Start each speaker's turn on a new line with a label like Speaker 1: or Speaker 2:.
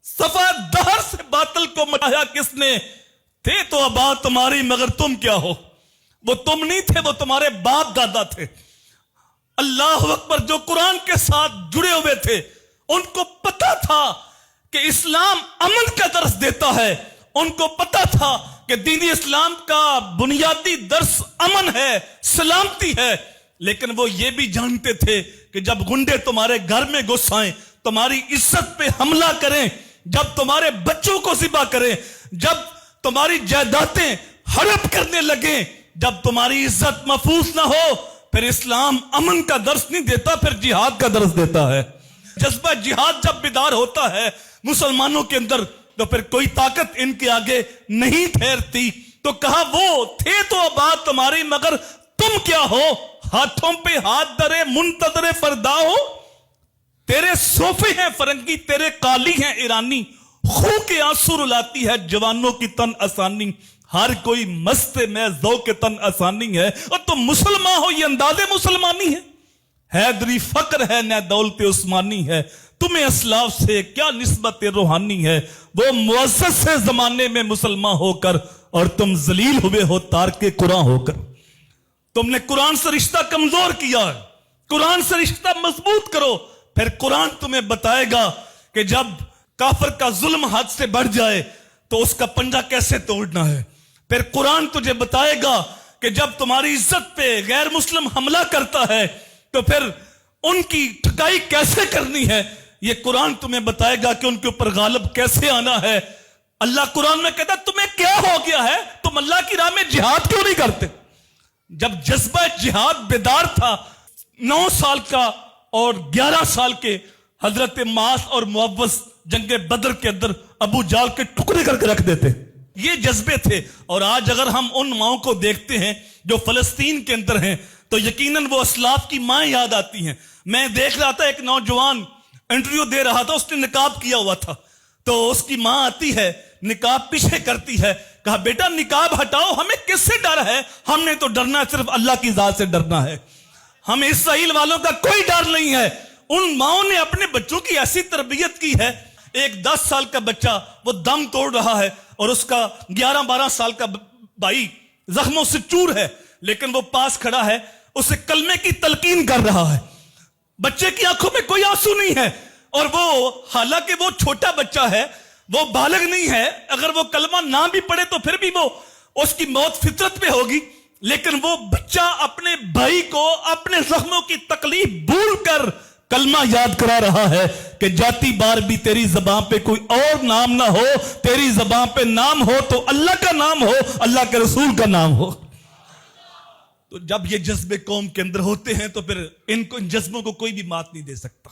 Speaker 1: صفا دہر سے باطل کو مٹایا کس نے؟ تھے تو آباد تمہاری مگر تم کیا ہو؟ وہ تم نہیں تھے، وہ تمہارے باپ دادا تھے۔ اللہ اکبر، جو قرآن کے ساتھ جڑے ہوئے تھے ان کو پتا تھا کہ اسلام امن کا درس دیتا ہے، ان کو پتا تھا کہ دین اسلام کا بنیادی درس امن ہے، سلامتی ہے، لیکن وہ یہ بھی جانتے تھے کہ جب گنڈے تمہارے گھر میں گھس آئیں، تمہاری عزت پہ حملہ کریں، جب تمہارے بچوں کو ذبح کریں، جب تمہاری جائیدادیں ہڑپ کرنے لگیں، جب تمہاری عزت محفوظ نہ ہو، پھر اسلام امن کا درس نہیں دیتا، پھر جہاد کا درس دیتا ہے۔ جذبہ جہاد جب بیدار ہوتا ہے مسلمانوں کے اندر تو پھر کوئی طاقت ان کے آگے نہیں ٹھہرتی۔ تو کہا وہ تھے تو آباد تمہاری مگر تم کیا ہو؟ ہاتھوں پہ ہاتھ درے منتظر فردا ہو۔ تیرے صوفے ہیں فرنگی، تیرے قالی ہیں ایرانی، خون کے آنسو رلاتی ہے جوانوں کی تن آسانی۔ ہر کوئی مست میں ذوق تن آسانی ہے، اور تم مسلمان ہو یہ انداز مسلمانی ہے۔ حیدری فقر ہے نہ دولت عثمانی ہے، تمہیں اسلاف سے کیا نسبت روحانی ہے۔ وہ معزز سے زمانے میں مسلمان ہو کر، اور تم ذلیل ہوئے ہو تارک قرآن ہو کر۔ تم نے قرآن سے رشتہ کمزور کیا ہے، قرآن سے رشتہ مضبوط کرو، پھر قرآن تمہیں بتائے گا کہ جب کافر کا ظلم حد سے بڑھ جائے تو اس کا پنجہ کیسے توڑنا ہے۔ پھر قرآن تجھے بتائے گا کہ جب تمہاری عزت پہ غیر مسلم حملہ کرتا ہے تو پھر ان کی ٹھکائی کیسے کرنی ہے۔ یہ قرآن تمہیں بتائے گا کہ ان کے اوپر غالب کیسے آنا ہے۔ اللہ قرآن میں کہتا ہے تمہیں کیا ہو گیا ہے، تم اللہ کی راہ میں جہاد کیوں نہیں کرتے؟ جب جذبہ جہاد بیدار تھا، 9 سال کا اور 11 سال کے حضرت معاذ اور معوذ جنگ بدر کے اندر ابو جال کے ٹکڑے کر کے رکھ دیتے، یہ جذبے تھے۔ اور آج اگر ہم ان ماؤں کو دیکھتے ہیں جو فلسطین کے اندر ہیں تو یقیناً وہ اسلاف کی ماں یاد آتی ہیں۔ میں دیکھ رہا تھا ایک نوجوان انٹرویو دے رہا تھا، اس نے نقاب کیا ہوا تھا، تو اس کی ماں آتی ہے نقاب پیچھے کرتی ہے، کہا بیٹا نقاب ہٹاؤ، ہمیں کس سے ڈر ہے؟ ہم نے تو ڈرنا صرف اللہ کی ذات سے ڈرنا ہے، ہمیں اسرائیل والوں کا کوئی ڈر نہیں ہے۔ ان ماؤں نے اپنے بچوں کی ایسی تربیت کی ہے، ایک 10 سال کا بچہ وہ دم توڑ رہا ہے اور اس کا 11-12 سال کا بھائی زخموں سے چور ہے، لیکن وہ پاس کھڑا ہے، اسے کلمے کی تلقین کر رہا ہے۔ بچے کی آنکھوں میں کوئی آنسو نہیں ہے، اور وہ حالانکہ وہ چھوٹا بچہ ہے، وہ بالغ نہیں ہے، اگر وہ کلمہ نہ بھی پڑھے تو پھر بھی وہ اس کی موت فطرت پہ ہوگی، لیکن وہ بچہ اپنے بھائی کو اپنے زخموں کی تکلیف بھول کر کلمہ یاد کرا رہا ہے کہ جاتی بار بھی تیری زبان پہ کوئی اور نام نہ ہو، تیری زبان پہ نام ہو تو اللہ کا نام ہو، اللہ کے رسول کا نام ہو۔ تو جب یہ جذبے قوم کے اندر ہوتے ہیں تو پھر ان جذبوں کو کوئی بھی مات نہیں دے سکتا۔